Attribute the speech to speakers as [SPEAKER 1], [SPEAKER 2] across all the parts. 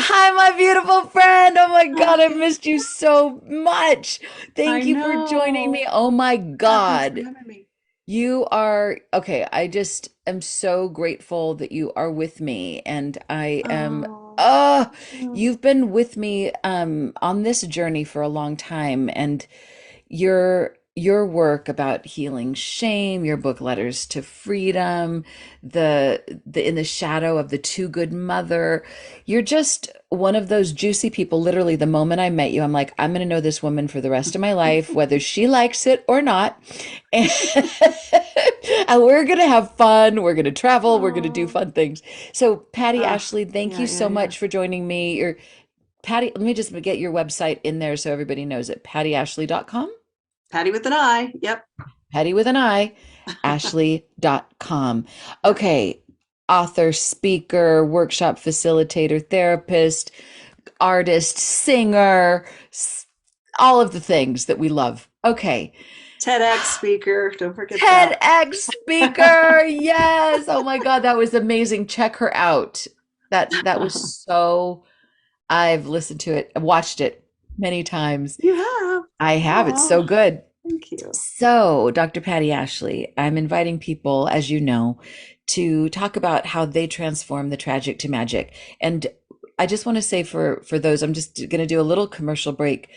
[SPEAKER 1] Hi, my beautiful friend. Oh my God, I've
[SPEAKER 2] Hi.
[SPEAKER 1] missed you so much.
[SPEAKER 2] I
[SPEAKER 1] Thank you for joining me.
[SPEAKER 2] know.
[SPEAKER 1] Oh my
[SPEAKER 2] Yeah, thanks for
[SPEAKER 1] God.
[SPEAKER 2] having me.
[SPEAKER 1] You are okay. I just am so grateful that you are with me. And I am,
[SPEAKER 2] Oh,
[SPEAKER 1] uh,
[SPEAKER 2] mm,
[SPEAKER 1] you've been with me on this journey for a long time. And your work about healing shame, your book Letters to Freedom, the In the Shadow of the Too Good Mother. You're just one of those juicy people. Literally, the moment I met you, I'm like, I'm going to know this woman for the rest of my life, whether she likes it or not. And, and we're going to have fun. We're going to travel. We're going to do
[SPEAKER 2] oh,
[SPEAKER 1] fun things. So, Patty Ashley, thank
[SPEAKER 2] yeah,
[SPEAKER 1] you
[SPEAKER 2] yeah,
[SPEAKER 1] so
[SPEAKER 2] yeah.
[SPEAKER 1] much for joining me. Patty, let me just get your website in there so everybody knows it. PattyAshley.com.
[SPEAKER 2] Patty with an I. Yep.
[SPEAKER 1] Patty with an I, Ashley.com.
[SPEAKER 2] Yep.
[SPEAKER 1] Okay, author, speaker, workshop facilitator, therapist, artist, singer, all of the things that we love. Okay,
[SPEAKER 2] TEDx speaker. Don't forget that.
[SPEAKER 1] TEDx speaker. Yes. Oh my God, that was amazing. Check her out. That was so I've listened to it, watched it many times.
[SPEAKER 2] You have.
[SPEAKER 1] I have. It's
[SPEAKER 2] Oh,
[SPEAKER 1] so good.
[SPEAKER 2] thank you.
[SPEAKER 1] So, Dr. Patty Ashley, I'm inviting people, as you know, to talk about how they transform the tragic to magic. And I just want to say for those, I'm just going to do a little commercial break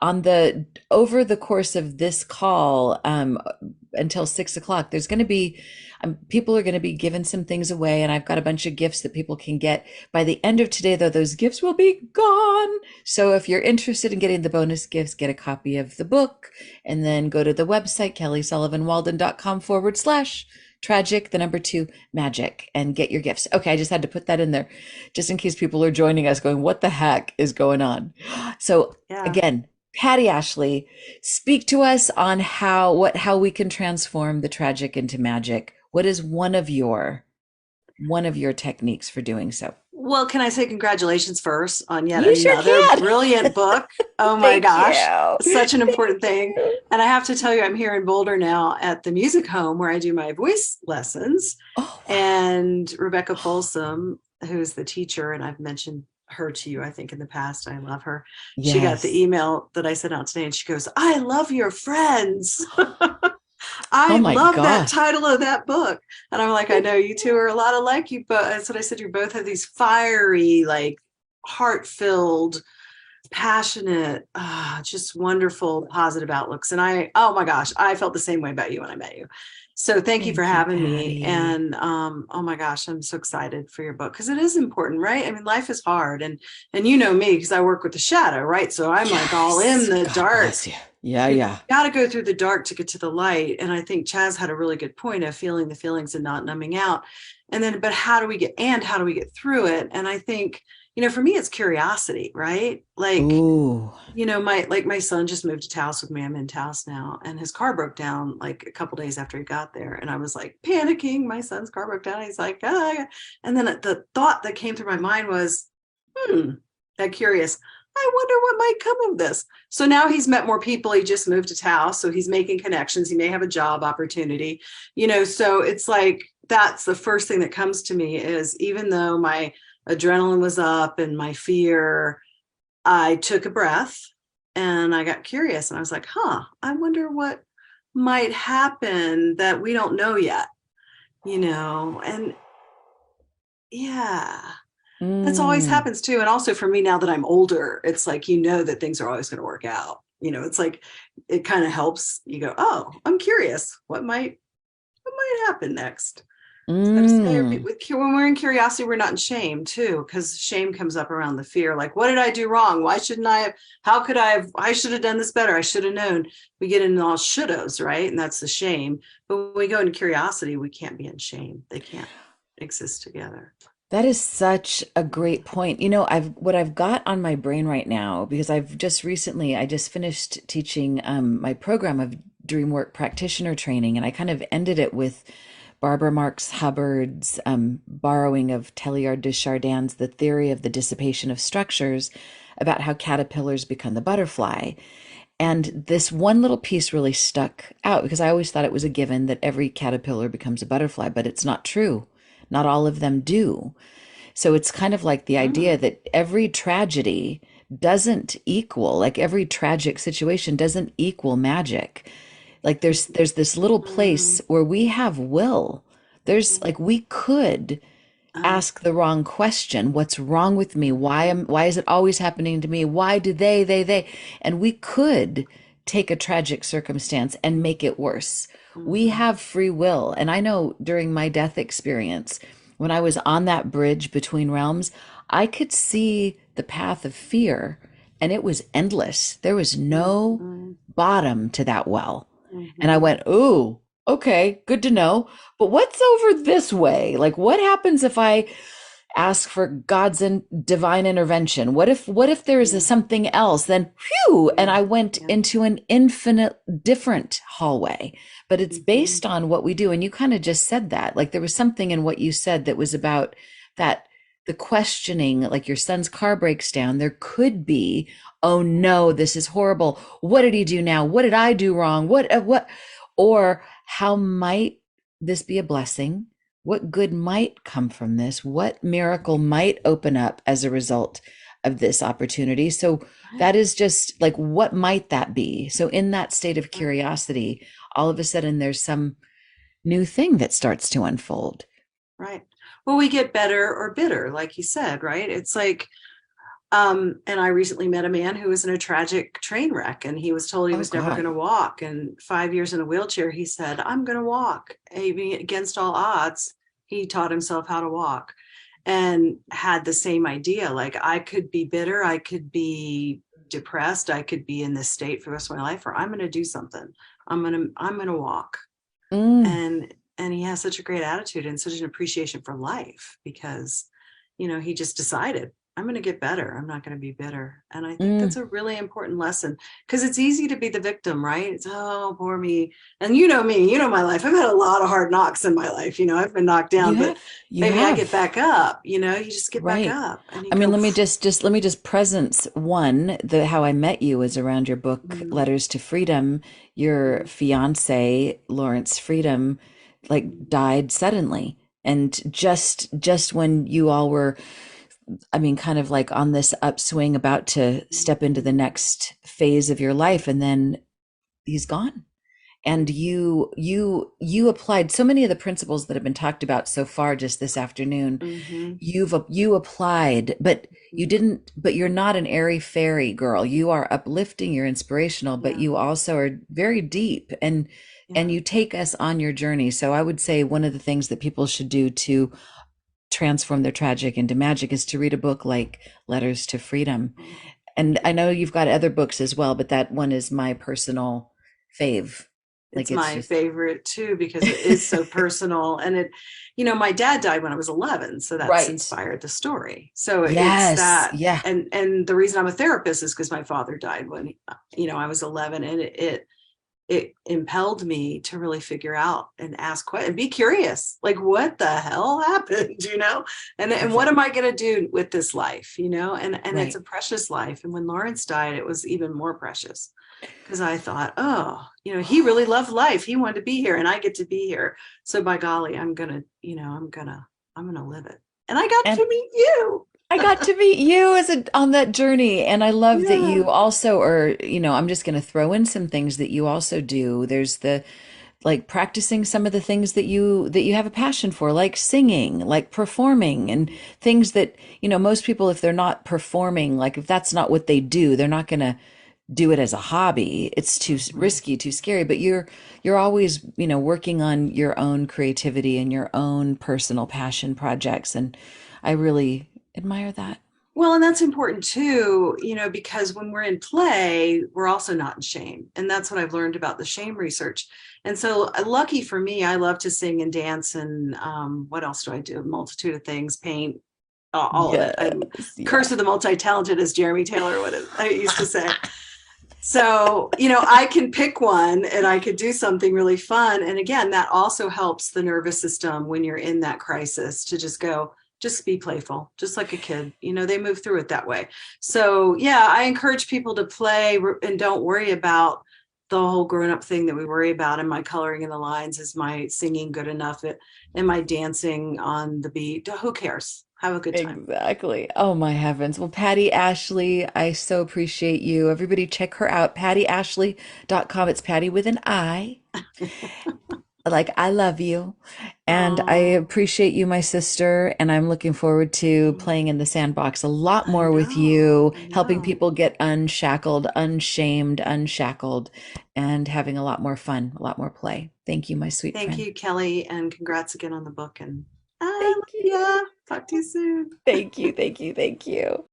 [SPEAKER 1] on the over the course of this call until 6 o'clock. There's going to be people are going to be giving some things away, and I've got a bunch of gifts that people can get by the end of today. Though those gifts will be gone. So if you're interested in getting the bonus gifts, get a copy of the book and then go to the website, kellysullivanwalden.com/. Tragic, the number two, magic, and get your gifts. Okay, I just had to put that in there just in case people are joining us going, what the heck is going on? So,
[SPEAKER 2] Yeah.
[SPEAKER 1] again, Patty Ashley, speak to us on how we can transform the tragic into magic. What is one of your techniques for doing so?
[SPEAKER 2] Well, can I say congratulations first on yet
[SPEAKER 1] You sure
[SPEAKER 2] another
[SPEAKER 1] can.
[SPEAKER 2] brilliant book? Oh my
[SPEAKER 1] Thank
[SPEAKER 2] gosh,
[SPEAKER 1] you.
[SPEAKER 2] such an
[SPEAKER 1] Thank
[SPEAKER 2] important thing.
[SPEAKER 1] you.
[SPEAKER 2] And I have to tell you, I'm here in Boulder now at the music home where I do my voice lessons.
[SPEAKER 1] Oh, wow.
[SPEAKER 2] And Rebecca Folsom, who's the teacher, and I've mentioned her to you, I think, in the past. I love her. She got the
[SPEAKER 1] Yes.
[SPEAKER 2] email that I sent out today, and she goes, I love your friends.
[SPEAKER 1] Oh
[SPEAKER 2] I
[SPEAKER 1] my
[SPEAKER 2] love that
[SPEAKER 1] gosh.
[SPEAKER 2] title of that book. And I'm like, I know you two are a lot alike. You both, that's what I said. You both have these fiery, like heart filled, passionate, just wonderful, positive outlooks. And oh my gosh, I felt the same way about you when I met you. So thank you for
[SPEAKER 1] Thank you,
[SPEAKER 2] having me.
[SPEAKER 1] Patty.
[SPEAKER 2] And oh my gosh, I'm so excited for your book because it is important, right? I mean, life is hard, and you know me because I work with the shadow, right? So I'm like all in
[SPEAKER 1] Yes.
[SPEAKER 2] the
[SPEAKER 1] God
[SPEAKER 2] dark.
[SPEAKER 1] bless you. Yeah,
[SPEAKER 2] You
[SPEAKER 1] yeah.
[SPEAKER 2] got to go through the dark to get to the light. And I think Chaz had a really good point of feeling the feelings and not numbing out. And then, but how do we get through it? And I think, for me, it's curiosity, right? Like,
[SPEAKER 1] Ooh.
[SPEAKER 2] my son just moved to Taos with me. I'm in Taos now, and his car broke down like a couple days after he got there. And I was like panicking. My son's car broke down. He's like, ah. And then the thought that came through my mind was, that curious. I wonder what might come of this. So now he's met more people. He just moved to Taos, so he's making connections. He may have a job opportunity, so it's like that's the first thing that comes to me is even though my adrenaline was up and my fear, I took a breath and I got curious and I was like, I wonder what might happen that we don't know yet, and yeah. That's always
[SPEAKER 1] Mm.
[SPEAKER 2] happens too. And also for me, now that I'm older, it's like, that things are always going to work out. It's like, it kind of helps you go, oh, I'm curious. What might happen next? So to say,
[SPEAKER 1] Mm.
[SPEAKER 2] when we're in curiosity, we're not in shame too, because shame comes up around the fear. Like, what did I do wrong? Why shouldn't I have, how could I have, I should have done this better. I should have known. We get into all shouldas, right? And that's the shame. But when we go into curiosity, we can't be in shame. They can't exist together.
[SPEAKER 1] That is such a great point. I've got on my brain right now because I just finished teaching my program of dream work practitioner training, and I kind of ended it with Barbara Marx Hubbard's borrowing of Teilhard de Chardin's The Theory of the Dissipation of Structures about how caterpillars become the butterfly. And this one little piece really stuck out because I always thought it was a given that every caterpillar becomes a butterfly, but it's not true. Not all of them do. So it's kind of like the idea
[SPEAKER 2] Mm,
[SPEAKER 1] that every tragedy doesn't equal, like every tragic situation doesn't equal magic. Like there's this little
[SPEAKER 2] mm,
[SPEAKER 1] place where we have will. There's
[SPEAKER 2] mm.
[SPEAKER 1] like we could ask the wrong question. What's wrong with me? Why is it always happening to me? Why do they? And we could take a tragic circumstance and make it worse. We
[SPEAKER 2] Mhm.
[SPEAKER 1] have free will. And I know during my death experience, when I was on that bridge between realms, I could see the path of fear and it was endless. There was no
[SPEAKER 2] Mhm.
[SPEAKER 1] bottom to that well. And I
[SPEAKER 2] Mhm.
[SPEAKER 1] went, ooh, okay, good to know. But what's over this way? Like, what happens if I ask for God's divine intervention? What if there is
[SPEAKER 2] Yeah.
[SPEAKER 1] something else? Then, phew, and
[SPEAKER 2] Yeah.
[SPEAKER 1] I went
[SPEAKER 2] Yeah.
[SPEAKER 1] into an infinite different hallway. But it's
[SPEAKER 2] Mhm.
[SPEAKER 1] based on what we do. And you kind of just said that. Like, there was something in what you said that was about that the questioning, like your son's car breaks down, there could be, oh no, this is horrible. What did he do now? What did I do wrong? What? Or how might this be a blessing? What good might come from this? What miracle might open up as a result of this opportunity? So
[SPEAKER 2] Right.
[SPEAKER 1] that is just like, what might that be? So, in that state of
[SPEAKER 2] Right.
[SPEAKER 1] curiosity, all of a sudden there's some new thing that starts to unfold.
[SPEAKER 2] Right. Well, we get better or bitter, like you said, right? It's like, and I recently met a man who was in a tragic train wreck and he was told he
[SPEAKER 1] Oh,
[SPEAKER 2] was never
[SPEAKER 1] God.
[SPEAKER 2] going to walk. And 5 years in a wheelchair, he said, I'm going to walk. Even against all odds, he taught himself how to walk and had the same idea. Like I could be bitter, I could be depressed, I could be in this state for the rest of my life, or I'm going to do something. I'm going to walk.
[SPEAKER 1] Mm,
[SPEAKER 2] And he has such a great attitude and such an appreciation for life because he just decided, I'm going to get better, I'm not going to be bitter. And I think that's
[SPEAKER 1] mm.
[SPEAKER 2] a really important lesson because it's easy to be the victim, right? It's, oh, poor me. And you know me, you know my life, I've had a lot of hard knocks in my life, I've been knocked
[SPEAKER 1] You
[SPEAKER 2] down, but
[SPEAKER 1] have, you
[SPEAKER 2] maybe I get
[SPEAKER 1] have.
[SPEAKER 2] back up. You just get back
[SPEAKER 1] Right.
[SPEAKER 2] up and you
[SPEAKER 1] I mean,
[SPEAKER 2] go.
[SPEAKER 1] let me just presence one, the how I met you was around your book
[SPEAKER 2] Mm,
[SPEAKER 1] Letters to Freedom. Your
[SPEAKER 2] mm,
[SPEAKER 1] fiance, Lawrence Freedom, like
[SPEAKER 2] mm,
[SPEAKER 1] died suddenly. And just when you all were, I mean, kind of like on this upswing about to step into the
[SPEAKER 2] mm,
[SPEAKER 1] next phase of your life, and then he's gone. And
[SPEAKER 2] mm,
[SPEAKER 1] you applied so many of the principles that have been talked about so far just this afternoon.
[SPEAKER 2] mhm,
[SPEAKER 1] You applied, but you
[SPEAKER 2] mhm.
[SPEAKER 1] didn't, but you're not an airy fairy girl. You are uplifting, you're inspirational, but
[SPEAKER 2] Yeah,
[SPEAKER 1] you also are very deep, and
[SPEAKER 2] yeah.
[SPEAKER 1] you take us on your journey. So I would say one of the things that people should do to transform their tragic into magic is to read a book like Letters to Freedom.
[SPEAKER 2] Mm.
[SPEAKER 1] And I know you've got other books as well, but that one is my personal fave. Like
[SPEAKER 2] It's
[SPEAKER 1] it's
[SPEAKER 2] my
[SPEAKER 1] just
[SPEAKER 2] favorite too because it is so personal and my dad died when I was 11, so that's
[SPEAKER 1] right.
[SPEAKER 2] inspired the story. So it's
[SPEAKER 1] Yes.
[SPEAKER 2] that.
[SPEAKER 1] Yeah.
[SPEAKER 2] And the reason I'm a therapist is because my father died when I was 11, and it impelled me to really figure out and ask questions and be curious, like what the hell happened, and what
[SPEAKER 1] Perfect.
[SPEAKER 2] am I going to do with this life, and it's
[SPEAKER 1] Right.
[SPEAKER 2] a precious life. And when Lawrence died, it was even more precious because I thought, oh, he really loved life. He wanted to be here and I get to be here. So by golly, I'm gonna live it. And I got
[SPEAKER 1] And
[SPEAKER 2] to meet you.
[SPEAKER 1] I got to meet you on that journey. And I love that you
[SPEAKER 2] Yeah.
[SPEAKER 1] also are, I'm just going to throw in some things that you also do. There's the like practicing some of the things that you have a passion for, like singing, like performing, and things that, most people, if they're not performing, like if that's not what they do, they're not going to do it as a hobby. It's too
[SPEAKER 2] Mhm.
[SPEAKER 1] risky, too scary, but you're always, working on your own creativity and your own personal passion projects, and I really admire that.
[SPEAKER 2] Well, and that's important too, because when we're in play, we're also not in shame. And that's what I've learned about the shame research. And so, lucky for me, I love to sing and dance. And what else do I do? A multitude of things, paint, all of it. I'm
[SPEAKER 1] Yes, yeah.
[SPEAKER 2] curse of the multi talented, as Jeremy Taylor would have, I used to say. So, I can pick one and I could do something really fun. And again, that also helps the nervous system when you're in that crisis to just go, just be playful, just like a kid. They move through it that way. So, yeah, I encourage people to play and don't worry about the whole grown up thing that we worry about. Am I coloring in the lines? Is my singing good enough? Am I dancing on the beat? Who cares? Have a good time.
[SPEAKER 1] Exactly. Oh my heavens. Well, Patty Ashley, I so appreciate you. Everybody check her out, pattyashley.com. It's Patty with an I. Like I love you. And I
[SPEAKER 2] Oh,
[SPEAKER 1] appreciate you, my sister. And I'm looking forward to playing in the sandbox a lot
[SPEAKER 2] I
[SPEAKER 1] more with
[SPEAKER 2] know.
[SPEAKER 1] you,
[SPEAKER 2] I
[SPEAKER 1] helping
[SPEAKER 2] know.
[SPEAKER 1] people get unshackled, unshamed, unshackled, and having a lot more fun, a lot more play. Thank you, my sweet
[SPEAKER 2] Thank
[SPEAKER 1] friend.
[SPEAKER 2] you, Kelly, and congrats again on the book. And I
[SPEAKER 1] Thank
[SPEAKER 2] love
[SPEAKER 1] you.
[SPEAKER 2] ya. Talk to you soon.
[SPEAKER 1] Thank you. Thank you. Thank you.